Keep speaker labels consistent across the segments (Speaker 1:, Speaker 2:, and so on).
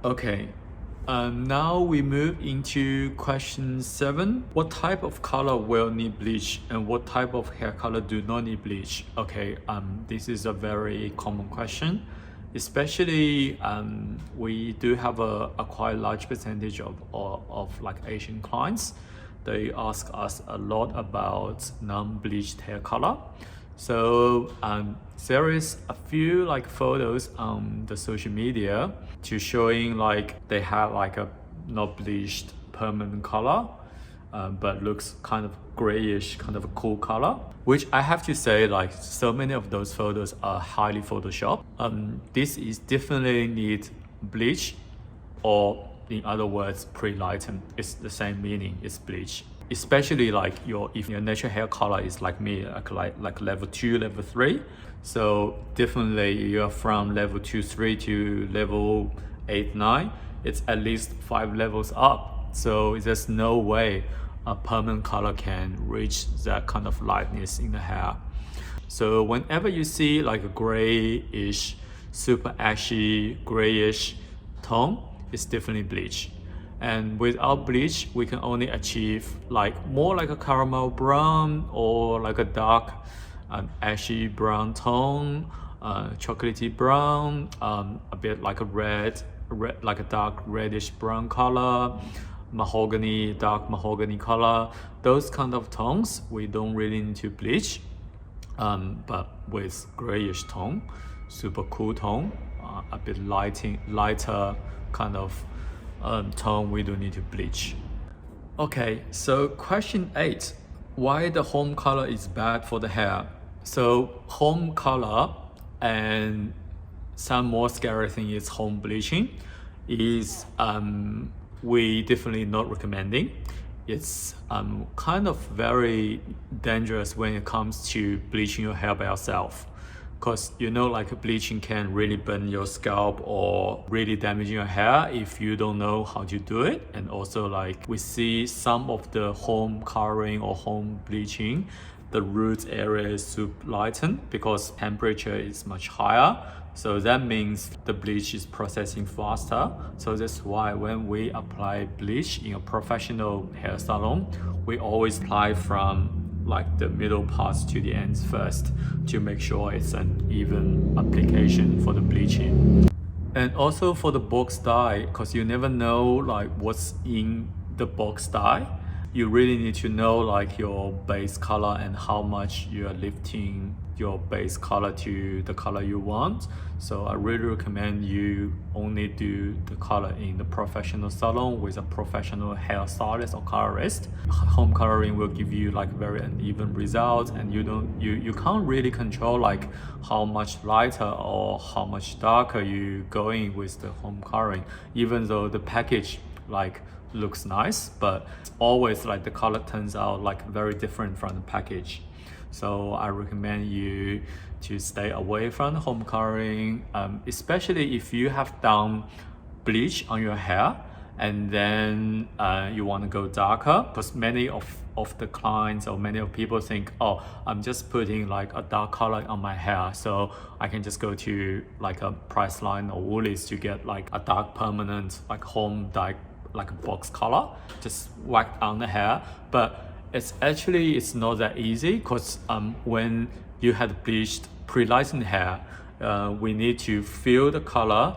Speaker 1: Okay, now we move into question 7. What type of color will need bleach and what type of hair color do not need bleach? Okay, this is a very common question, especially we do have a quite large percentage of like Asian clients. They ask us a lot about non-bleached hair color. So there is a few like photos on the social media to showing like they have like a not bleached permanent color, but looks kind of grayish, kind of a cool color, which I have to say, like, so many of those photos are highly photoshopped. This is definitely need bleach, or in other words, pre-lighten. It's the same meaning, it's bleach. Especially like if your natural hair color is like me, like level 2, level 3. So definitely you're from level 2, 3 to level 8, 9. It's at least 5 levels up. So there's no way a permanent color can reach that kind of lightness in the hair. So whenever you see like a grayish, super ashy, grayish tone, it's definitely bleach. And without bleach, we can only achieve like more like a caramel brown or like a dark ashy brown tone, chocolatey brown, a bit like a red, like a dark reddish brown color, mahogany, dark mahogany color. Those kind of tones we don't really need to bleach, but with grayish tone, super cool tone, a bit lighter kind of tone, we don't need to bleach. Okay, so question 8, why the home color is bad for the hair? So home color and some more scary thing is home bleaching is we definitely not recommending. It's kind of very dangerous when it comes to bleaching your hair by yourself, because you know, like bleaching can really burn your scalp or really damage your hair if you don't know how to do it. And also like we see some of the home coloring or home bleaching, the root area is super lightened because temperature is much higher. So that means the bleach is processing faster. So that's why when we apply bleach in a professional hair salon, we always apply from like the middle parts to the ends first to make sure it's an even application for the bleaching. And also for the box dye, because you never know like what's in the box dye, you really need to know like your base color and how much you are lifting your base color to the color you want. So I really recommend you only do the color in the professional salon with a professional hairstylist or colorist. Home coloring will give you like very uneven results, and you can't really control like how much lighter or how much darker you going with the home coloring, even though the package like looks nice, but always like the color turns out like very different from the package. So I recommend you to stay away from the home coloring, especially if you have done bleach on your hair and then you want to go darker, because many of the clients or many of people think, oh, I'm just putting like a dark color on my hair, so I can just go to like a Priceline or Woolies to get like a dark permanent like home dye, like a box color, just whacked on the hair. But it's not that easy, because when you had bleached pre-lightened hair, we need to fill the color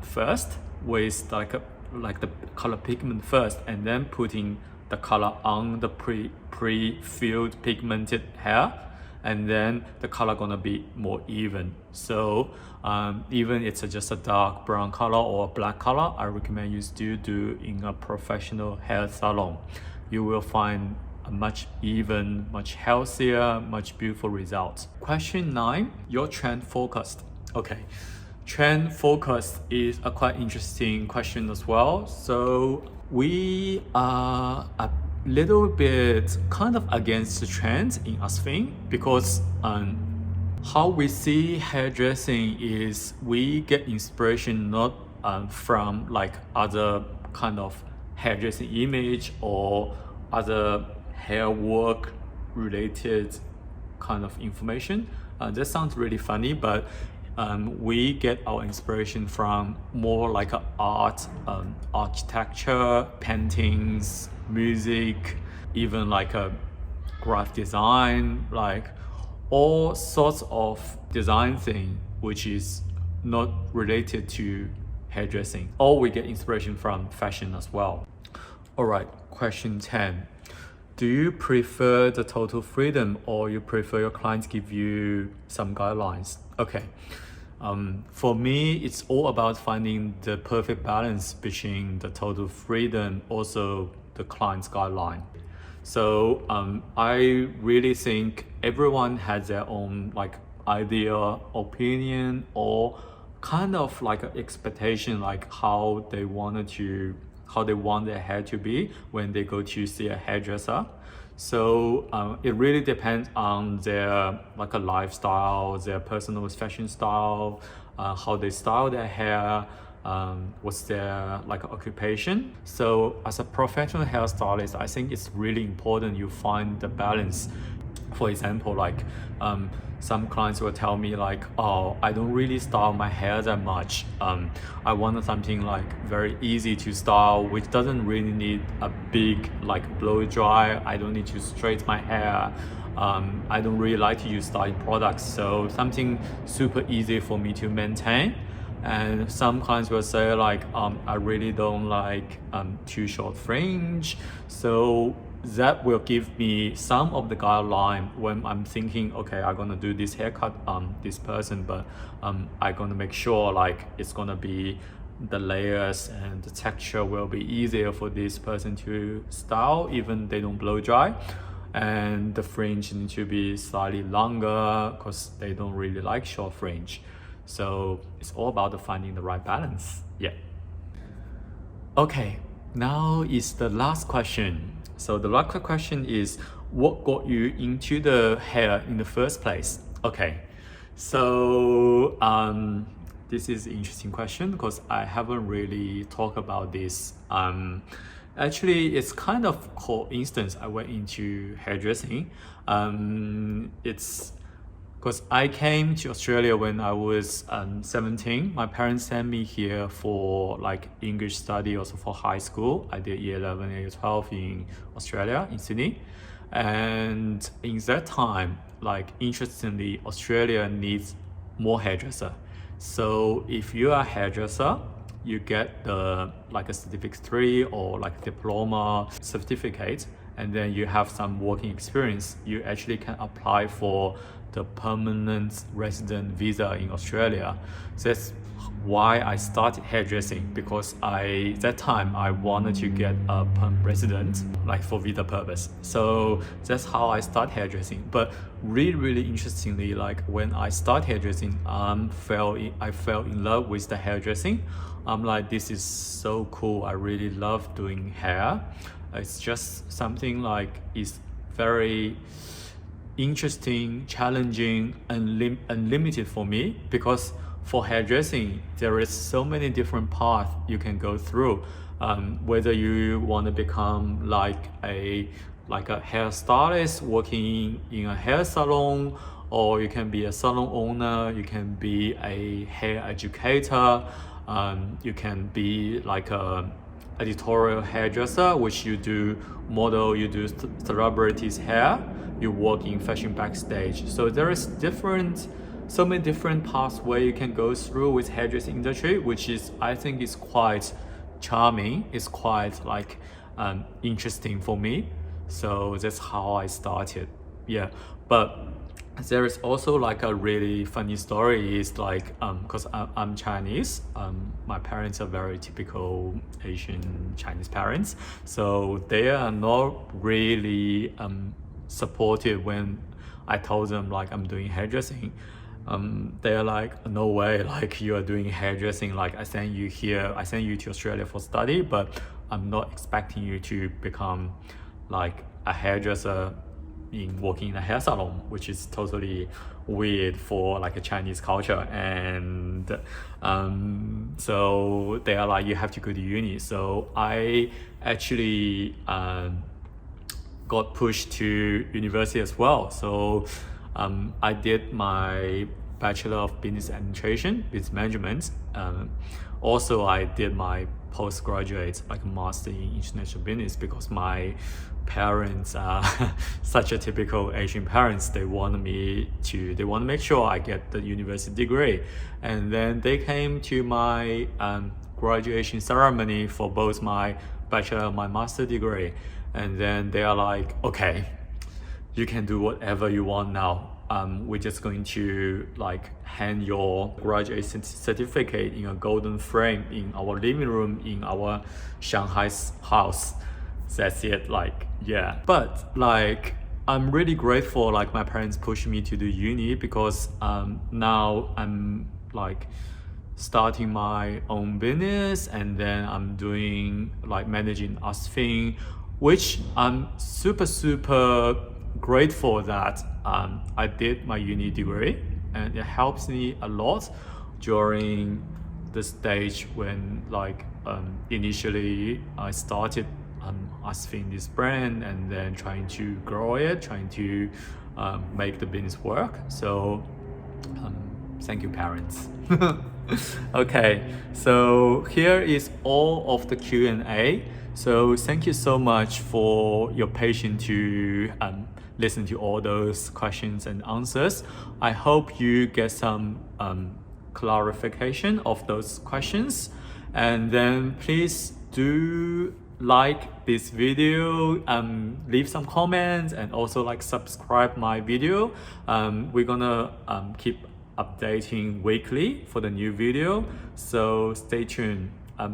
Speaker 1: first with like the color pigment first, and then putting the color on the pre-filled pigmented hair, and then the color gonna be more even. So even it's just a dark brown color or a black color, I recommend you still do in a professional hair salon. You will find a much even, much healthier, much beautiful results. Question 9, your trend focused. Okay, trend focused is a quite interesting question as well. So we are a little bit kind of against the trend in Asfin, because how we see hairdressing is we get inspiration not from like other kind of hairdressing image or other hair work related kind of information. That sounds really funny, but we get our inspiration from more like art, architecture, paintings, music, even like a graphic design, like all sorts of design thing which is not related to hairdressing. Or we get inspiration from fashion as well. All right, question 10. Do you prefer the total freedom or you prefer your clients give you some guidelines? Okay. For me, it's all about finding the perfect balance between the total freedom, also the client's guideline. So I really think everyone has their own like idea, opinion, or kind of like an expectation, like how they want their hair to be when they go to see a hairdresser. So it really depends on their like a lifestyle, their personal fashion style, how they style their hair, what's their like occupation. So as a professional hairstylist, I think it's really important you find the balance. For example, like some clients will tell me like, oh, I don't really style my hair that much. I want something like very easy to style, which doesn't really need a big like blow dry. I don't need to straighten my hair. I don't really like to use styling products, so something super easy for me to maintain. And some clients will say like, I really don't like too short fringe. So that will give me some of the guideline when I'm thinking, okay, I'm gonna do this haircut on this person, but I'm gonna make sure like it's gonna be the layers and the texture will be easier for this person to style, even they don't blow dry. And the fringe need to be slightly longer because they don't really like short fringe. So it's all about finding the right balance. Yeah. Okay, now is the last question. So the last question is, what got you into the hair in the first place? Okay, so this is an interesting question because I haven't really talked about this. Actually, it's kind of coincidence I went into hairdressing. It's because I came to Australia when I was 17. My parents sent me here for like English study, also for high school. I did year 11 and year 12 in Australia, in Sydney. And in that time, like interestingly, Australia needs more hairdresser. So if you are a hairdresser, you get the like a certificate 3 or like diploma certificate, and then you have some working experience, you actually can apply for the permanent resident visa in Australia. So that's why I started hairdressing, because that time I wanted to get a permanent resident, like for visa purpose. So that's how I started hairdressing. But really interestingly, like when I started hairdressing, I fell in love with the hairdressing. I'm like, this is so cool. I really love doing hair. It's just something like is very interesting, challenging, and unlimited for me, because for hairdressing there is so many different paths you can go through. Whether you want to become like a hairstylist working in a hair salon, or you can be a salon owner, you can be a hair educator, you can be like a editorial hairdresser, which you do model, you do celebrities hair, you work in fashion backstage. So there is so many different paths where you can go through with hairdressing industry, which is, I think, is quite charming. It's quite like interesting for me. So that's how I started. Yeah, but there is also like a really funny story. Is like because I'm Chinese. My parents are very typical Asian Chinese parents, so they are not really supportive when I told them like I'm doing hairdressing. They're like, no way, like you are doing hairdressing, like I sent you to Australia for study, but I'm not expecting you to become like a hairdresser in working in a hair salon, which is totally weird for like a Chinese culture. And so they are like, you have to go to uni. So I actually got pushed to university as well. So I did my Bachelor of Business Administration, Business Management. Also, I did my postgraduate, like Master in International Business, because my parents are such a typical Asian parents. They want to make sure I get the university degree. And then they came to my graduation ceremony for both my bachelor and my master degree. And then they are like, okay, you can do whatever you want now. We're just going to like hand your graduation certificate in a golden frame in our living room in our Shanghai house. That's it, like, yeah. But like, I'm really grateful like my parents pushed me to do uni, because now I'm like starting my own business, and then I'm doing like managing Asfin, which I'm super grateful that I did my uni degree, and it helps me a lot during the stage when like initially I started Asfin, this brand, and then trying to grow it, trying to make the business work. So thank you, parents. Okay, so here is all of the Q&A. So thank you so much for your patience to listen to all those questions and answers. I hope you get some clarification of those questions, and then please do like this video, leave some comments, and also like subscribe my video. We're gonna keep updating weekly for the new video, so stay tuned.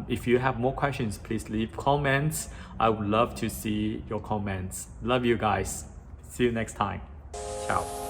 Speaker 1: If you have more questions, please leave comments. I would love to see your comments. Love you guys. See you next time. Ciao.